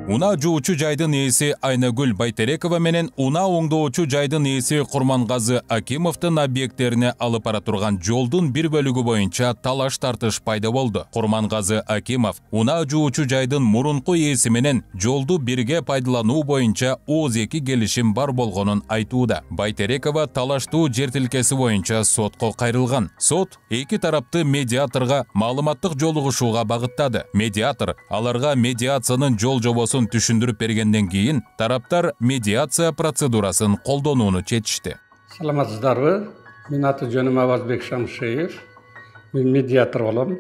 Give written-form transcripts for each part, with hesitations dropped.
Уна жуучу жайдын ээси Айнагүл Байтерекова менен уна оңдоочу жайдын ээси Курмангазы Акимовдун объекттерине алып бара турган жолдун бир бөлүгү боюнча талаш тартыш пайда болду. Курмангазы Акимов уна жуучу жайдын мурунку ээси менен жолду бирге пайдалануу боюнча ooз эки келишим бар болгонун айтууда. Байтерекова талаштуу жер тилкеси боюнча сотко кайрылган. Сот эки тарапты медиаторго маалыматтык жолугушууга багыттады. Медиатор аларга медиациянын жол жобосун түшүндүрүп бергенден кийин тараптар медиация процедурасын колдонууну чечишти. Саламатсыздарбы? Мен аты жөнүм Авазбек Шамшиев. Мен медиатор болом.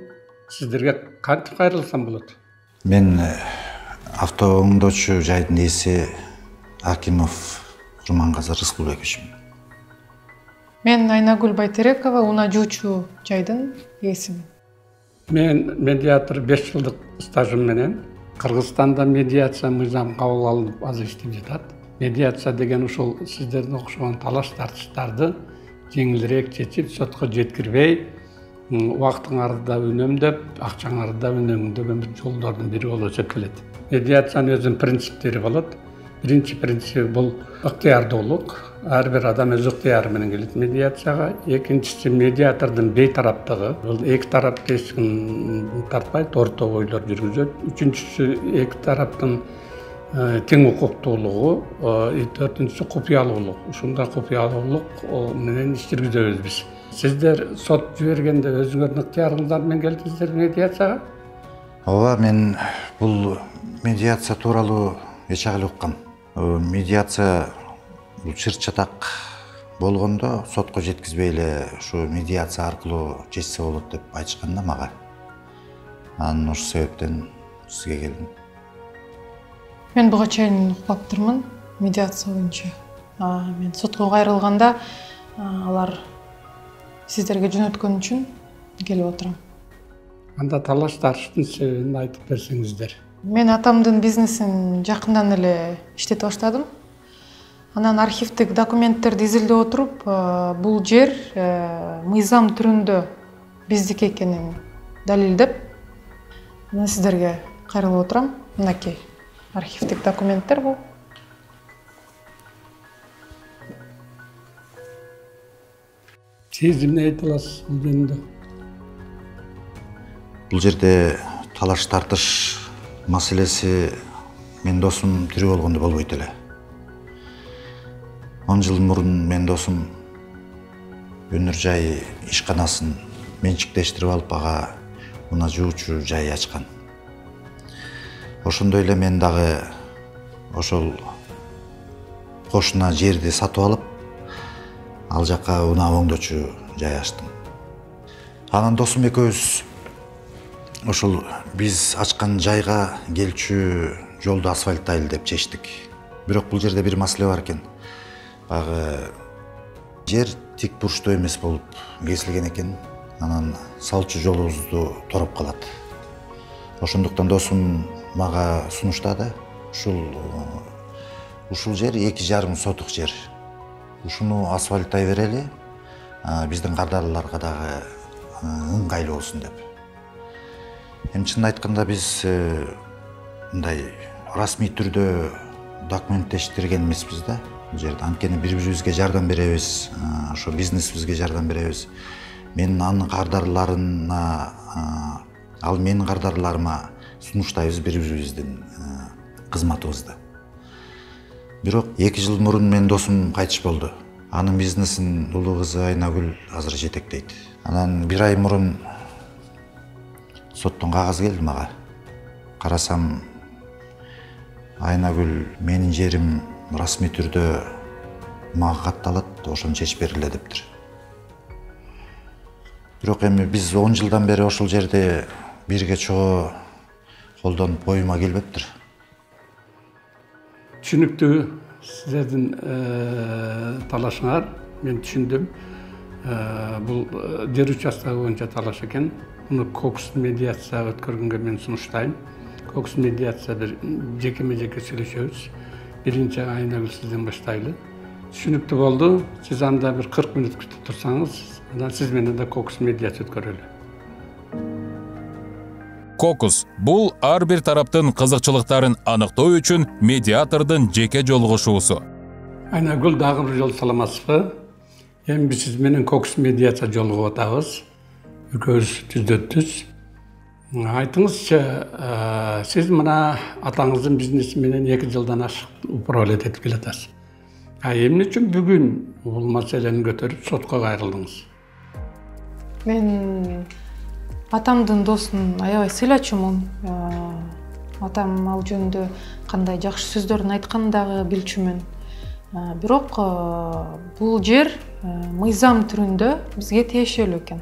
Сиздерге кантип кайрылсам болот? Мен автооңдоочу жайдын ээси Акимов Курмангазы Рыскулбекович. Мен Айнагүл Байтерекова, уна жуучу жайдын ээсимин. Мен медиатор 5 жылдык стажым менен Кыргызстанда медиация мыйзам кабыл алынып азыр иштеп жатат. Медиация деген ушул сиздердин окшогон талаш тартыштарды жеңилирээк чечип, сотко жеткирбей, убактыңарды да үнөмдөп, акчаңарды да үнөмдөөгөн бир жолдордун бири болуп эсептелет. Медиациянын өзүнүн принциптери болот. Биринчи принцип бул ыктыярдуулук. Ар бир адам өз ыктыяры менен келет медиацияга. Экинчиси медиатордун бейтараптыгы. Бул эки тарап эч ким тартпайт, орто ойлор жүргүзөт. Үчүнчүсү эки тараптын тең укуктуулугу, төртүнчүсү купуялуулук. Ушундай купуялуулук менен иш жүргүзөбүз биз. Сиздер сот жибергенде өзүңөрдүн ыктыярыңыздар менен келдиңиздер медиацияга? Ооба, мен бул медиация тууралуу эч агыл уккам. Медиация бул чыр-чатак болгондо сотко жеткизбей эле ушу медиация аркылуу чечсе болот деп айтышкан да мага. Анын ошол себептен сизге келдим. Мен буга чейин укпаптырмын медиация боюнча. Мен сотко кайрылганда алар сиздерге жөнөткөн үчүн келип отурам. Анда талаш тартыштын себебин айтып берсеңиздер. Мен атамдын бизнесин жакындан эле иштете баштадым. Анан архивдик документтерди изилдеп отуруп, бул жер мыйзам түрүндө биздики экенин далилдеп, мен сиздерге кайрылып отурам. Мынакей архивдик документтер бул. Сиз эмне айта аласыз бул жөнүндө? Бул жерде талаш тартыш маселеси мен досум тирүү болгондо болбойт эле. 10 жыл мурун мен досум өнөр жай ишканасын менчиктештирип алып ага уна жуучу жай ачкан. Ошондой эле мен дагы ошол кошуна жерди сатып алып, ал жакка уна оңдоочу жай ачтым. Анан досум экөөбүз ошол биз ачкан жайга келчү жолду асфальттайлы деп чечтик. Бирок бул жерде бир маселе бар экен. Багы жер тик бурчтуу эмес болуп кесилген экен. Анан салчу жолубузду тороп калат. Ошондуктан досум мага сунуштады. Ушул жер 2,5 сотук жер. Ушуну асфальттай берели, биздин кардарларга дагы ыңгайлуу болсун деп. Эми чынын айтканда биз мындай расмий түрдө документтештирген эмеспиз да. Бул жерде анткени бири-бирибизге жардам беребиз, ошо бизнесибизге жардам беребиз. Мен анын кардарларына, ал менин кардарларыма сунуштайбыз бири-бирибиздин кызматыбызды. Бирок 2 жыл мурун мен досум кайтыш болду. Анын бизнесин улуу кызы Айнагүл азыр жетектейт. Анан 1 ай мурун соттон кагаз келди мага. Карасам Айнагүл менин жерим расмий түрдө мага катталат, ошону чечип бериле дептир. Бирок эми биз 10 жылдан бери ошол жерде бирге чогуу колдонуп боюма келбептир. Түшүнүктүү, сиздердин талашыңар мен түшүндүм. Бул жер участогу боюнча талаш экен. Муну кокус медиация өткөргөнгө мен сунуштайм. Кокус медиация бир жекеме-жеке сүйлөшөбүз. Биринчи Айнагүл сизден баштайлы. Түшүнүктүү болду. Сиз анда бир 40 мүнөт күтүп турсаңыз, анан сиз менен да кокус медиация өткөрөлү. Кокус бул ар бир тараптын кызыкчылыктарын аныктоо үчүн медиатордун жеке жолугушуусу. Айнагүл, дагы бир жолу саламатсызбы? Эми биз сиз менен Кокус медиация жолугуп атабыз. Экөөбүз түздөтүбүз. Айтыңызчы, сиз мына атаңыздын бизнеси менен 2 жылдан ашык управлять этип келатасыз. Эмне үчүн бүгүн бул маселени көтөрүп сотко кайрылдыңыз? Мен атамдын досун аябай сыйлачумун. Атам ал жөнүндө кандай жакшы сөздөрүн айтканын дагы билчүмүн. Бирок бул жер мыйзам түрүндө бизге тиешелүү экен.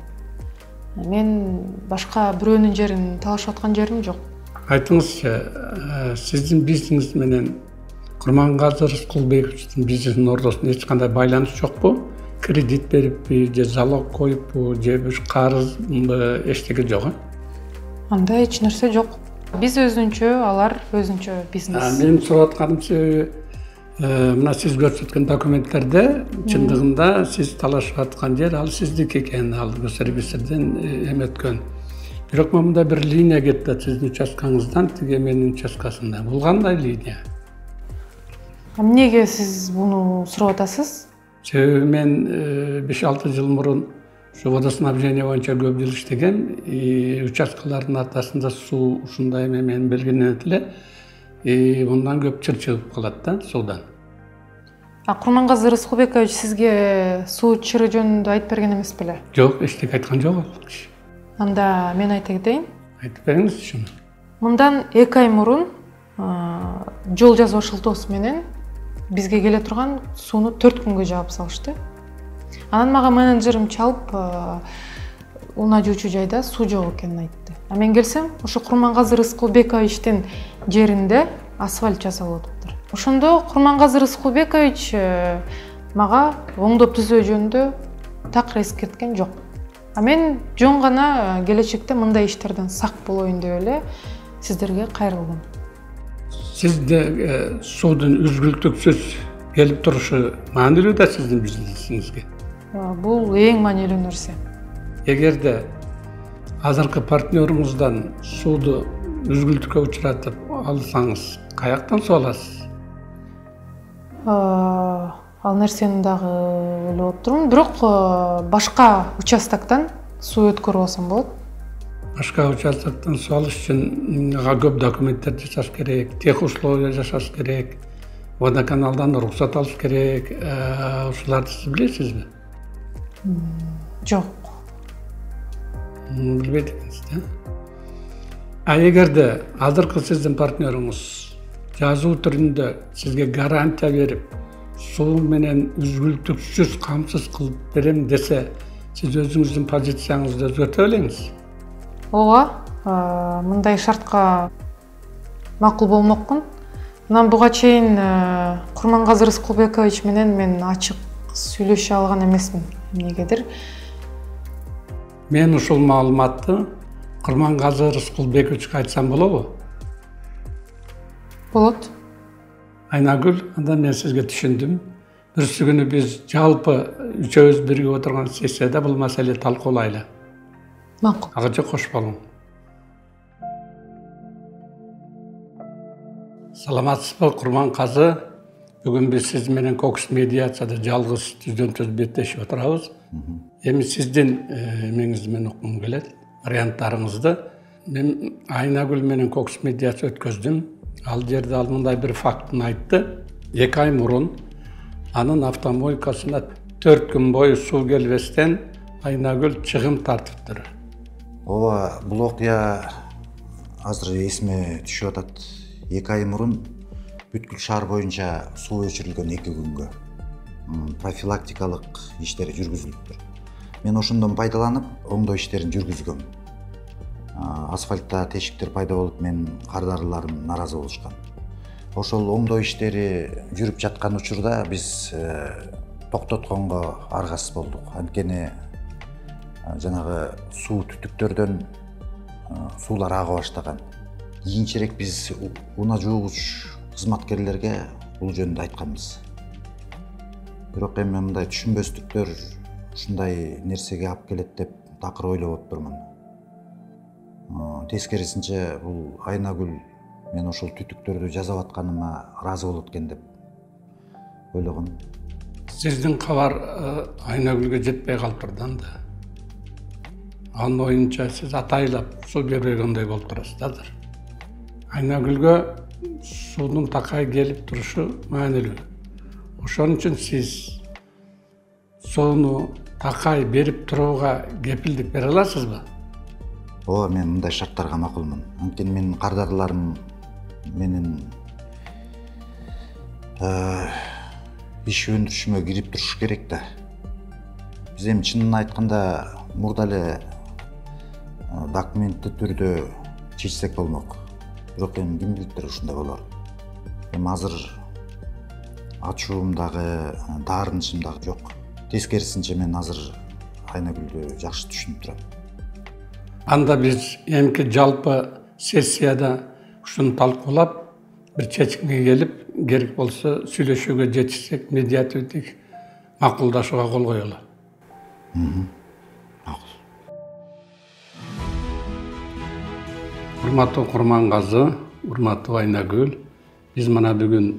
Мен башка бирөөнүн жерин талашып аткан жерим жок. Айтыңызчы, сиздин бизнес менен Курмангазы Рыскулбековичтин бизнесинин ортосунда эч кандай байланыш жокпу? Кредит бериппи, же залог коюппу, же бир карызбы, эчтеке жок? Анда эч нерсе жок. Биз өзүнчө, алар өзүнчө бизнес. Мен сурап атканым себеби, мына сиз көрсөткөн документтерде чындыгында сиз талашып аткан жер ал сиздики экен, ал сервистерден эметкен. Бирок мында бир линия кетти сиздин участкаңыздан тиги менин участкасына. Бул кандай линия? Эмнеге сиз буну сурап атасыз? Себеби мен 5-6 жыл мурун ушу водоснабжение боюнча көп жыл иштеген, участкалардын ортосунда суу ушундай менен белгиленет эле. Bundan көп чыр чыгып калат да суудан. Курмангазы Рыскулбекович сизге суу чыры жөнүндө айтып берген эмес беле? Жок, эчтеке айткан жок ал киши. Анда мен айта кетейин. Айтып бериңиз ушуну. Мындан 2 ай мурун жол жазуу шылтоосу менен бизге келе турган сууну 4 күнгө жаап салышты. Анан мага менеджерим чалып, унаа жуучу жайда суу жок экенин айтты. Мен келсем, ошо Курмангазы Рыскулбековичтин жеринде асфальт жасалып атыптыр. Ошондо Курмангазы Рыскулбекович мага оңдоп түзөө жөнүндө такыр эскерткен жок. Мен жөн гана келечекте мындай иштерден сак болоюн деп эле сиздерге кайрылдым. Сизде суудун үзгүлтүксүз келип турушу маанилүү да сиздин бизнесиңизге? Бул эң маанилүү нерсе. Эгерде азыркы партнерыңыздан сууду үзгүлтүккө учуратып алсаңыз, каяктан суу аласыз? Ал нерсени дагы ойлоп отурмун, бирок башка участоктон суу өткөрүп алсам болот. Башка участоктон суу алыш үчүн көп документтер жасаш керек, тех условия жасаш керек, водоканалдан уруксат алыш керек. Ушуларды сиз билесизби? Жок. Билбейт экенсиз да? Эгерде азыркы сиздин партнерыңыз жазуу түрүндө сизге гарантия берип, суу менен үзгүлтүксүз камсыз кылып берем десе, сиз өзүңүздүн позицияңызды өзгөртө белеңиз. Ооба, мындай шартка макул болмокмун. Анан буга чейин Курмангазы Рыскулбекович менен мен ачык сүйлөшө алган эмесмин. Эмнегедир? Мен ушул маалыматты Курмангазы Рыскулбековичке айтсам болобу? Болот. Айнагүл, анда мен сизге түшүндүм. Бүрсү күнү биз жалпы үчөөбүз бирге отурган сессияда бул маселе талкуулайлы. Макул. Ага кош болуң. Саламатсызбы, Курмангазы? Бүгүн биз сиз менен Кокус медиацияда жалгыз түздөн-түз беттешип отурабыз. Эми сиздин эмеңизди мен уккум келет, варианттарыңызды. Мен Айнагүл менен Кокус медиация өткөздүм. Ал жерде ал мындай бир фактын айтты. 2 ай мурун анын автомойкасына 4 күн бою суу келбестен Айнагүл чыгым тартыптыр. Ооба, бул окуя азыр эсиме түшүп атат. 2 ай мурун бүткүл шаар боюнча суу өчүрүлгөн 2 күнгө профилактикалык иштер жүргүзүлүптүр. Мен ошондон пайдаланып, оңдоо иштерин жүргүзгөм. Асфальтта тешиктер пайда болуп, мен кардарыларым наразы болушкан. Ошол оңдоо иштери жүрүп жаткан учурда биз токтотконго аргасыз болдук. Анткени жанагы суу түтүктөрдөн суулар ага баштаган. Кийинчерээк биз унаа жуугуч кызматкерлерге бул жөнүндө айтканбыз. Бирок эми мындай түшүнбөстүктөр ушундай нерсеге алып келет деп такыр ойлоп отурмун. тескерисинче бул Айнагүл мен ошол түтүктөрдү жасап атканыма ыраазы болот экен деп ойлогом. Сиздин кабар Айнагүлгө жетпей калыптыр да анда. Анын оюнча сиз атайлап суу бербегендей болуп турасыздар. Айнагүлгө суунун такай келип турушу маанилүү. Ошон үчүн сиз сууну такай берип турууга кепилдик бере аласызбы? Ооба, мен мындай шарттарга макулмун. Анткени менин кардарларым менин иш өндүрүшүмө кирип туруш керек да. Биз эми чынын айтканда мурда эле документтүү түрдө чечсек болмок. Бирок эми ким билиптир ушундай болор. Эми азыр ачуум дагы, таарынычым дагы жок. Тескерисинче мен азыр Айнагүлдү жакшы түшүнүп турам. Анда биз эмки жалпы сессияда ушуну талкуулап, бир чечимге келип, керек болсо сүйлөшүүгө жетишсек, медиативдик макулдашууга кол коелу. Макул. Урматтуу Курмангазы, урматтуу Айнагүл, биз мына бүгүн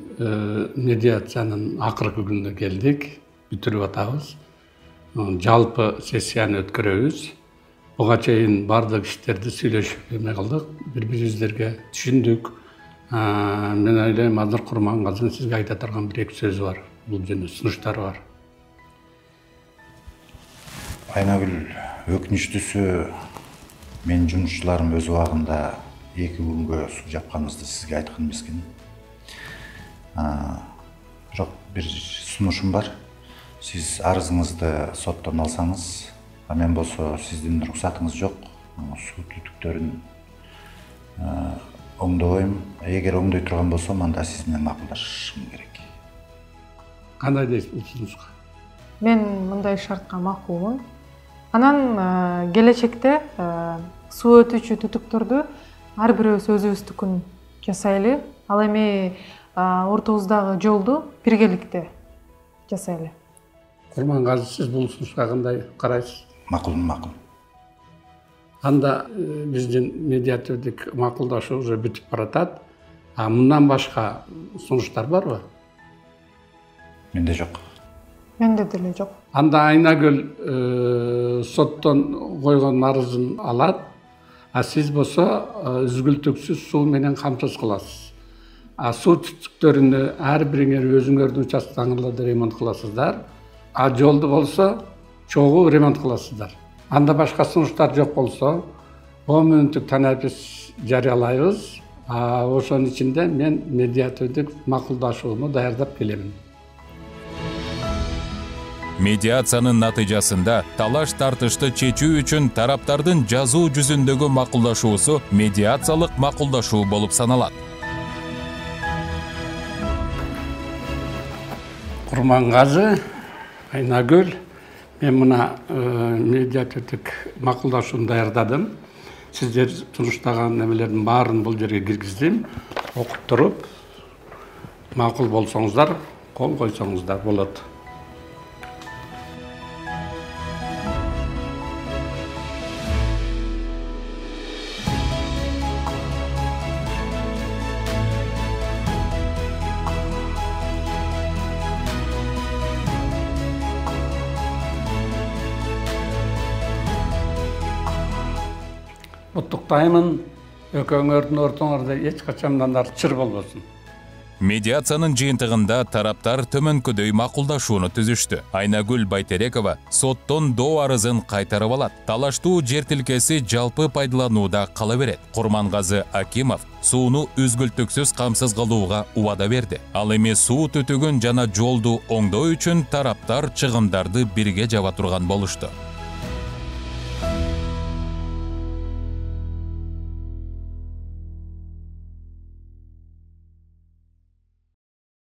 медиациянын акыркы күнүнө келдик, бүтүрүп атабыз. Жалпы сессияны өткөрөбүз. Буга чейин бардык иштерди сүйлөшүп эме кылдык, бири-бириңиздерге түшүндүк. Мен ойлойм, азыр Курмангазынын сизге айта турган бир-эки сөзү бар, бул жөнүндө сунуштары бар. Айнагүл, өкүнүчтүүсү менин жумушчуларым өз убагында 2 күнгө суу жапканыбызды сизге айткан эмесмин. Бирок бир сунушум бар. Сиз арызыңызды соттон алсаңыз, мен болсо сиздин уруксатыңыз жок, суу түтүктөрүн оңдобойм. Эгер оңдой турган болсом, анда сиз менен макулдашышым керек. Кандай дейсиз бул сунушка? Мен мындай шартка макулмун. Анан келечекте суу өтүүчү түтүктөрдү ар бирөөбүз өзүбүздүкүн жасайлы. Ал эми ортобуздагы жолду биргеликте жасайлы. Курмангазы, сиз бул сунушка кандай карайсыз? Макул. Анда биздин медиативдик макулдашуу уже бүтүп баратат. Мындан башка сунуштар барбы? Менде жок. Менде деле жок. Анда Айнагүл соттон койгон арызын алат, сиз болсо үзгүлтүксүз суу менен камсыз кыласыз. Суу түтүктөрүнү ар бириңер өзүңөрдүн участкаңызда ремонт кыласыздар. Жолду болсо чогуу ремонт кыласыздар. Анда башка сунуштар жок болсо, 10 мүнөттүк танапис жарыялайбыз. Ошонун ичинде мен медиативдик макулдашууну даярдап келемин. Медиациянын натыйжасында талаш тартышты чечүү үчүн тараптардын жазуу жүзүндөгү макулдашуусу медиациялык макулдашуу болуп саналат. Курмангазы, Айнагүл, мен мына медиативдик макулдашууну даярдадым. Сиздер сунуштаган немелердин баарын бул жерге киргиздим. Окуп туруп, макул болсоңуздар, кол койсоңуздар болот. Куттуктаймын, экөөңөрдүн ортоңордо эч качандан чыр болбосун. Медиациянын жыйынтыгында тараптар төмөнкүдөй макулдашууну түзүштү. Айнагүл Байтерекова соттон доо арызын кайтарып алат. Талаштуу жер тилкеси жалпы пайдаланууда кала берет. Курмангазы Акимов сууну үзгүлтүксүз камсыз кылууга убада берди. Ал эми суу түтүгүн жана жолду оңдоо үчүн тараптар чыгымдарды бирге жаба турган болушту.